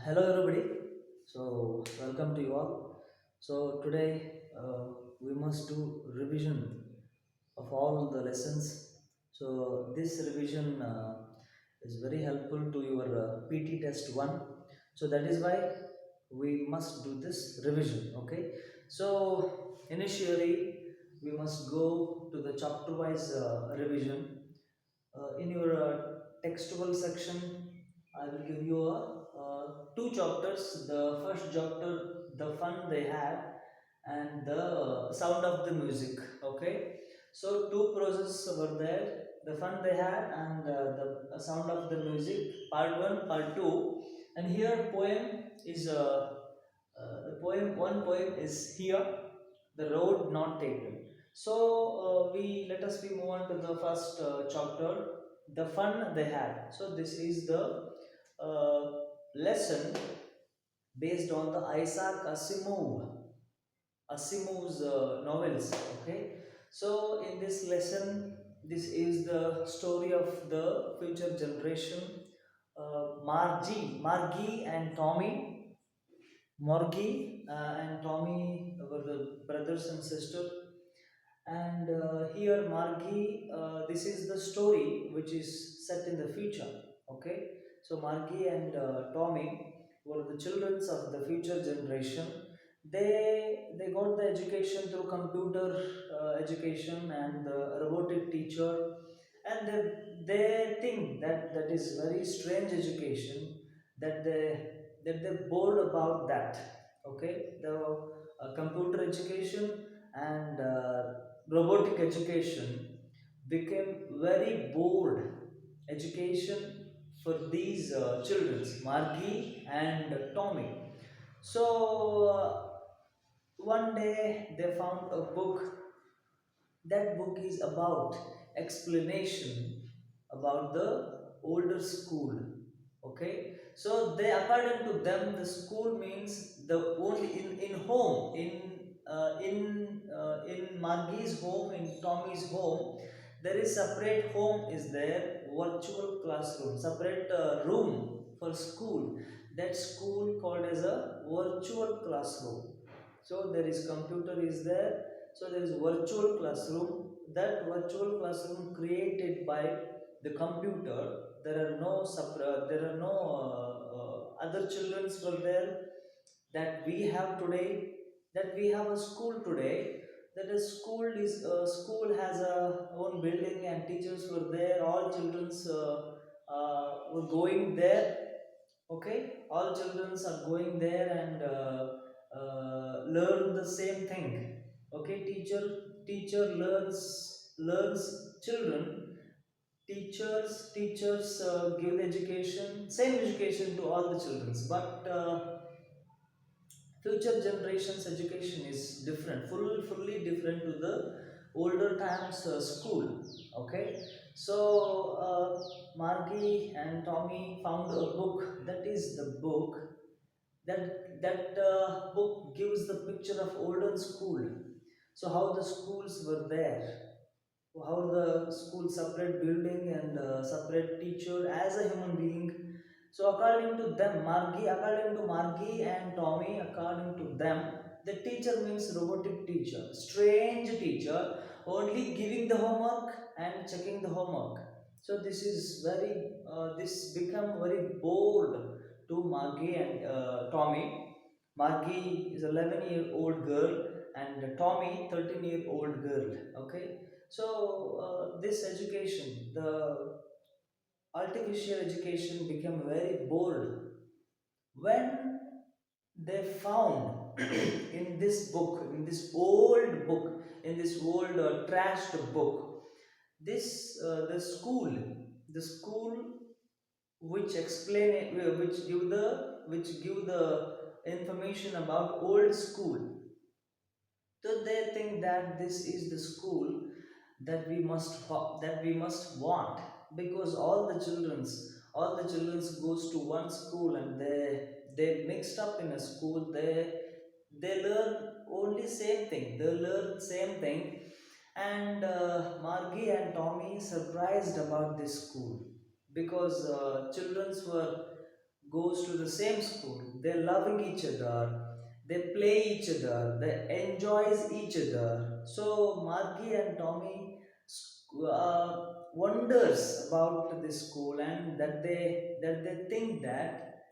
Hello, everybody. So, welcome to you all. So, today we must do revision of all the lessons. So, this revision is very helpful to your PT test 1. So, that is why we must do this revision. Okay. So, initially, we must go to the chapter wise revision. In your textual section, I will give you two chapters. The first chapter, the fun they had, and the sound of the music. Okay, so two processes were there. The fun they had and the sound of the music. Part one, part two, and here poem is the poem. One poem is here, the road not taken. So we let us we move on to the first chapter, the fun they had. So this is the uh, lesson based on the Isaac Asimov's novels. Okay, so in this lesson, this is the story of the future generation. Margie and Tommy. Morgie and Tommy were the brothers and sisters. And here, Margie, this is the story which is set in the future. Okay, so Margie and Tommy were the children of the future generation. They got the education through computer education and the robotic teacher, and they think that that is very strange education, that they bored about that. Okay, the computer education and robotic education became very bored education for these children, Margie and Tommy. So one day they found a book. That book is about explanation about the older school. Okay, so they, according to them, the school means the only in home, in Margie's home, in Tommy's home, there is separate home is there, virtual classroom, separate room for school. That school called as a virtual classroom. So there is computer is there, so there is virtual classroom. That virtual classroom created by the computer. There are no there are no other childrens were there that we have today. That we have a school today. That a school has a own building and teachers were there. All childrens were going there. Okay, all children are going there and learn the same thing. Okay, teacher learns children. Teachers give the education, same education to all the children, but future generations education is different, fully different to the older times school. Okay, so Margie and Tommy found a book. That is the book, that book gives the picture of olden school. So how the schools were there, how the school separate building and separate teacher as a human being. So according to them, according to Margie and Tommy, according to them, the teacher means robotic teacher, strange teacher, only giving the homework and checking the homework. So this is very this become very bored to Margie and Tommy. Margie is 11-year-old girl and Tommy 13-year-old girl. Okay, so this education, the artificial education, became very bored when they found in this book, in this old book, in this old trashed book, this the school which explain it, which give the information about old school. So they think that this is the school that we must want, because all the childrens goes to one school and they mixed up in a school. They learn only same thing. They learn same thing, and Margie and Tommy surprised about this school because childrens were goes to the same school. They're loving each other. They play each other. They enjoys each other. So Margie and Tommy wonders about this school, and that they think that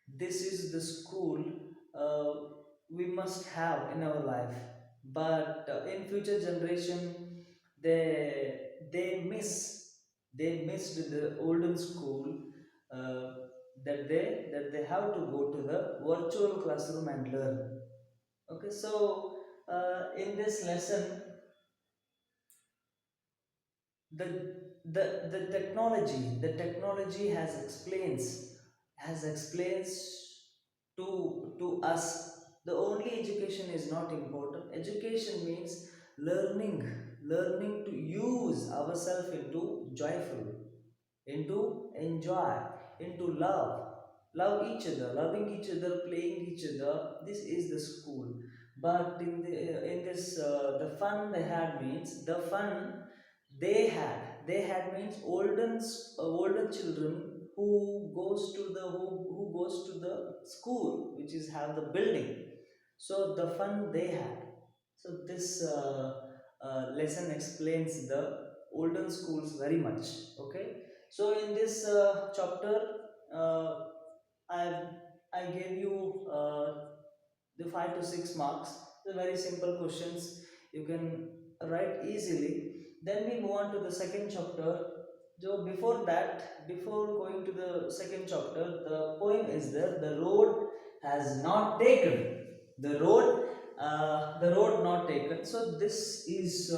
this is the school uh, we must have in our life. But in future generation, they missed the olden school, uh, that they have to go to the virtual classroom and learn. Okay, so in this lesson, the the technology has explains to us the only education is not important. Education means learning learning to use ourselves into joyful, into enjoy, into love each other, loving each other, playing each other. This is the school. But in this the fun they had means the fun they had means older children who goes to the school which is have the building. So the fun they had. So this lesson explains the olden schools very much. Okay, so in this chapter, uh, i I gave you the 5 to 6 marks, the very simple questions you can write easily. Then we move on to the second chapter. So before that, before going to the second chapter, the poem is there. The road has not taken. The road not taken. So this is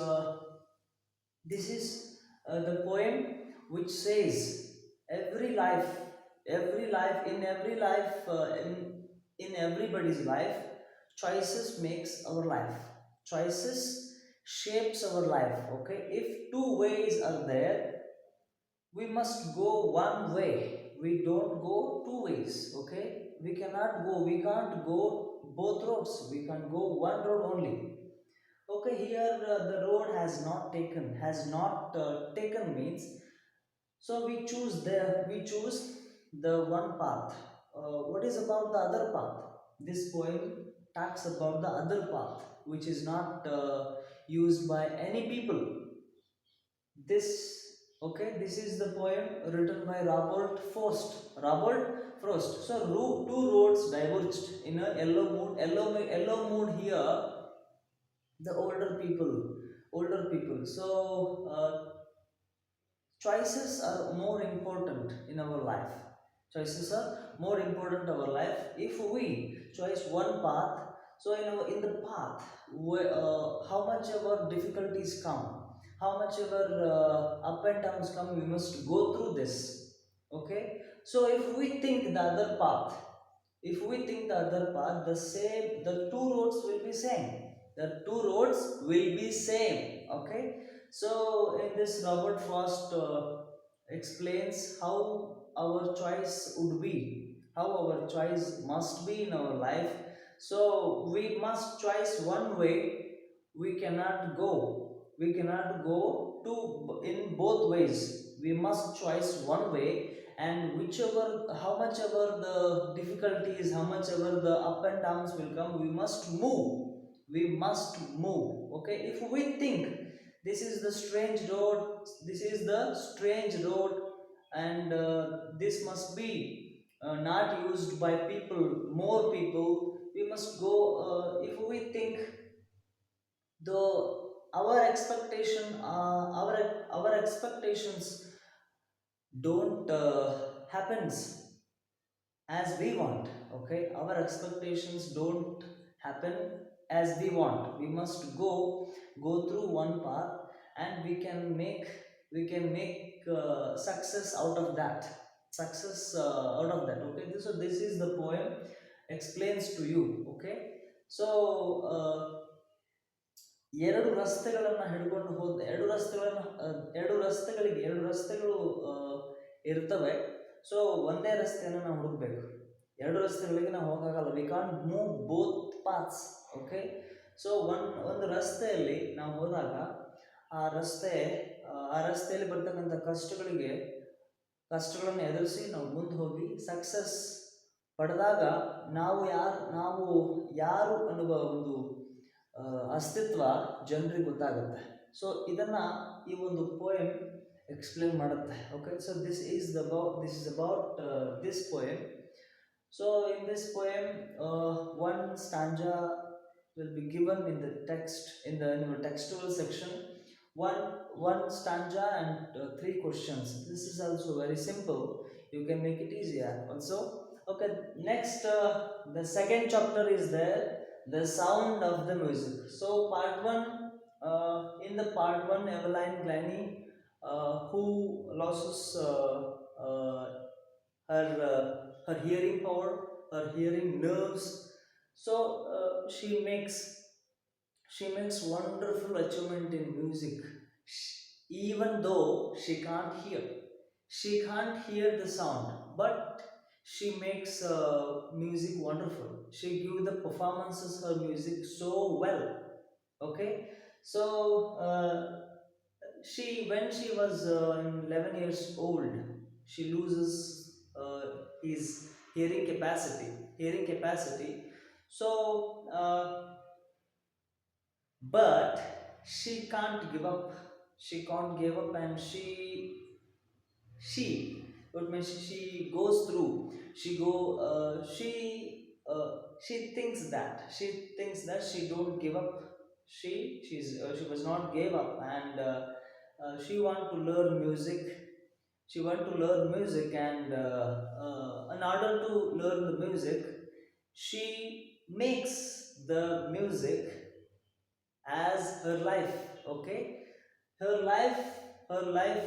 the poem which says every life, in everybody's life, choices makes our life. Choices shapes our life. Okay, if two ways are there, we must go one way. We don't go two ways. Okay, we can't go both roads. We can go one road only. Okay, here the road has not taken means, so we choose the one path. What is about the other path? This poem talks about the other path which is not used by any people. This this is the poem written by Robert Frost. So two roads diverged in a yellow mood here. The older people. So choices are more important in our life. Choices are more important in our life. If we choose one path, so in the path where, how much ever difficulties come, how much ever up and downs come, we must go through this. Okay, so if we think the other path, the two roads will be same. The two roads will be same. Okay, so in this, Robert Frost explains how our choice would be, how our choice must be in our life. So we must choose one way. We cannot go to in both ways. We must choose one way, and whichever, how much ever the difficulties, how much ever the up and downs will come, we must move. Okay, if we think this is the strange road, and this must be not used by more people, we must go. If we think the our expectations don't happens as we want. Okay, our expectations don't happen as we want. We must go through one path, and we can make success out of that. Okay, so this is the poem explains to you. Okay, so ಎರಡು ರಸ್ತೆಗಳನ್ನು ಹಿಡ್ಕೊಂಡು ಹೋದ ಎರಡು ರಸ್ತೆಗಳು ಇರ್ತವೆ. So ಒಂದೇ ರಸ್ತೆಯನ್ನು ನಾವು ಹುಡುಕ್ಬೇಕು. ಎರಡು ರಸ್ತೆಗಳಿಗೆ ನಾವು ಹೋಗಕ್ಕಾಗಲ್ಲ. We can't move both paths. Okay, so ಒಂದು ರಸ್ತೆಯಲ್ಲಿ ನಾವು ಹೋದಾಗ ಆ ರಸ್ತೆಯಲ್ಲಿ ಬರ್ತಕ್ಕಂಥ ಕಷ್ಟಗಳನ್ನು ಎದುರಿಸಿ ನಾವು ಮುಂದೆ ಹೋಗಿ ಸಕ್ಸಸ್ ಪಡೆದಾಗ ನಾವು ಯಾರು ಅನ್ನುವ ಒಂದು ಆ, ಅಸ್ತಿತ್ವ ಜನರಿಗೆ ಗೊತ್ತಾಗುತ್ತೆ. ಸೊ ಇದನ್ನ ಈ ಒಂದು ಪೋಯಮ್ ಎಕ್ಸ್ಪ್ಲೇನ್ ಮಾಡುತ್ತೆ. Okay, so this is about this poem. So in this poem, one stanza will be given in the text, in the textual section. One one stanza and three questions. This is also very simple. You can make it easier also. Okay. Next, the second chapter is there. The sound of the music. So part one. In the part one, Eveline Glanny, who loses uh, her hearing power, her hearing nerves. So she makes wonderful achievement in music. Even though she can't hear the sound, but she makes music wonderful. She give the performances her music so well. Okay, so she when she was 11 years old, she loses his hearing capacity. So but she can't give up. She can't give up, and she what means she goes through. She thinks that she don't give up. She was not gave up, and she want to learn music. She want to learn music, and in order to learn the music, she makes the music as her life. Okay, her life her life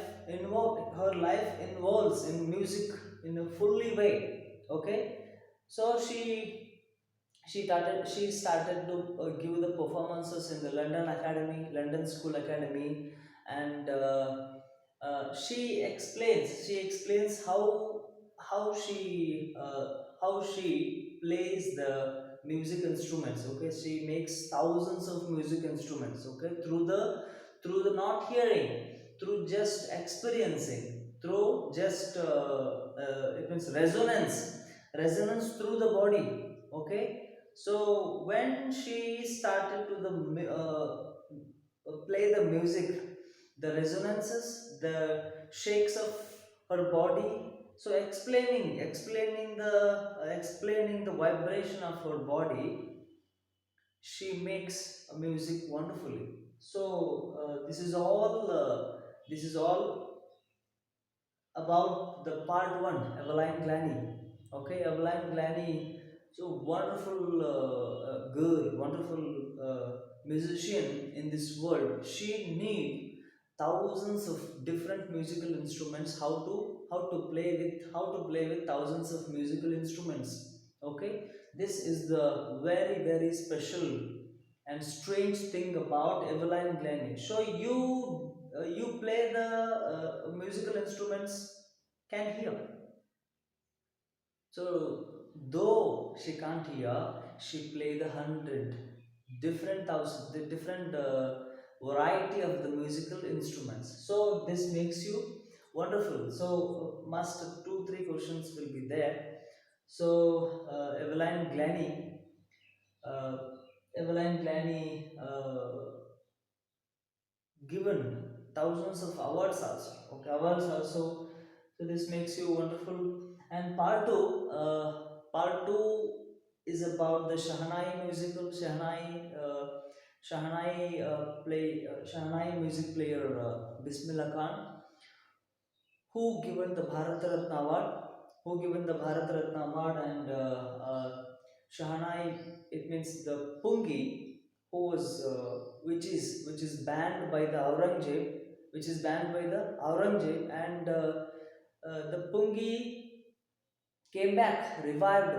involves in music in a fully way. Okay, so she started to give the performances in the London School Academy. And she explains how she plays the music instruments. Okay, she makes thousands of music instruments, okay, through the not hearing, through just experiencing, through just it means resonance through the body. Okay, so when she started to play the music, the resonances, the shakes of her body, so explaining the vibration of her body, she makes a music wonderfully. So this is all about the part one, Eveline Glanny. Okay, Eveline Glanny, so wonderful girl, wonderful musician in this world. She need thousands of different musical instruments. How to play with thousands of musical instruments. Okay, this is the very very special and strange thing about Eveline Glennie. So you play the musical instruments, can hear. So though she can't hear, she play the the different variety of the musical instruments. So this makes you wonderful. So must two three questions will be there. So uh, Eveline Glennie given thousands of awards also. Okay, awards also. So this makes you wonderful. And part two is about the Shahnai musical. Shahnai music player Bismillah Khan, who given the Bharat Ratna Award, and Shahanai, it means the Pungi, which is banned by the Aurangzeb, and the Pungi came back, revived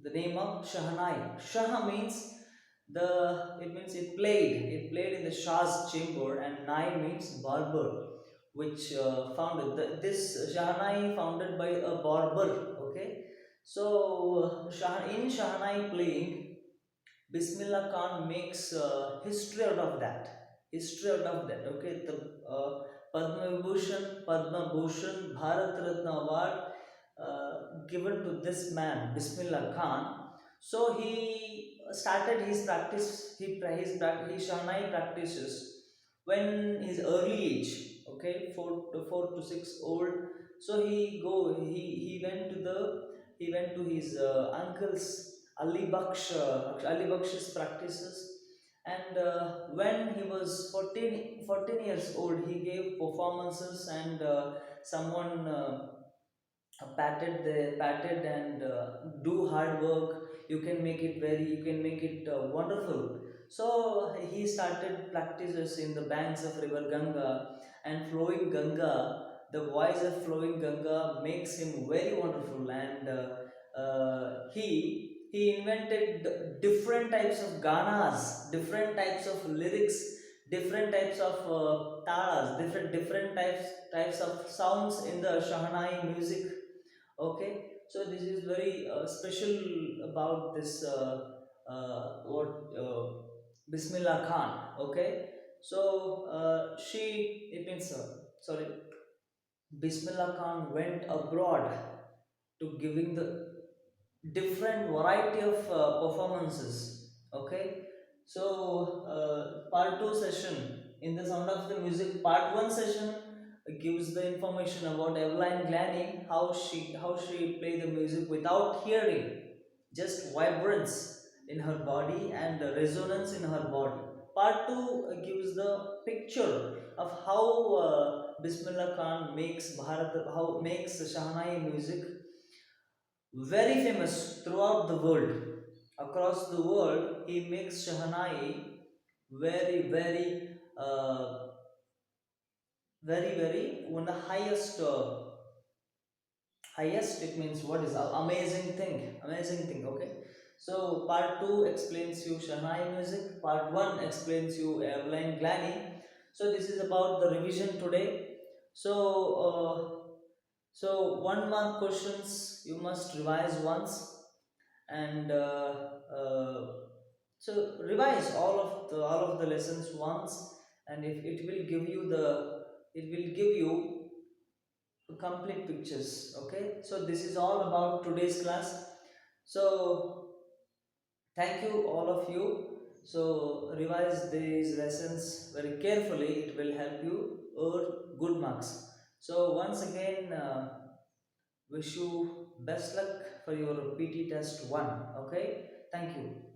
the name of Shahanai. Shah means it played in the Shah's chamber, and Nai means barber, which founded this Shahanai founded by a barber. Okay, so in Shahanai playing, Bismillah Khan makes history out of that. Okay, the Padma Bhushan, Bharat Ratna Award given to this man, Bismillah Khan. So he started his practice, his Shahnai practices when his early age, okay, 4 to 6 old. So he went to his uncle's Ali Baksh's practices, and when he was 14 years old, he gave performances, and someone patted and do hard work. You can make it wonderful. So he started practices in the banks of river Ganga, and flowing Ganga. The voice of flowing Ganga makes him very wonderful, and he invented different types of ganas, different types of lyrics, different types of talas, different types of sounds in the Shahnai music. Okay, so this is very special about this what Bismillah Khan. Okay, so she it means sorry, Bismillah Khan went abroad to giving the different variety of performances. Okay, so part 2 session in the Sound of the Music, part 1 session gives the information about Evelyn Glanny, how she play the music without hearing, just vibrance in her body and resonance in her body. Part 2 gives the picture of how Bismillah Khan makes Bharat, how makes Shahnai music very famous throughout the world. Across the world, he makes Shahnai very very one of the highest. It means what is amazing thing. Okay, so part 2 explains you Shahnai music, part 1 explains you Evelyn Glanny. So this is about the revision today. So one mark questions you must revise once, and so revise all of the lessons once, and if it will give you the it will give you complete pictures. Okay, so this is all about today's class. So thank you all of you. So revise these lessons very carefully, it will help you earn good marks. So once again, wish you best luck for your PT test 1. Okay, thank you.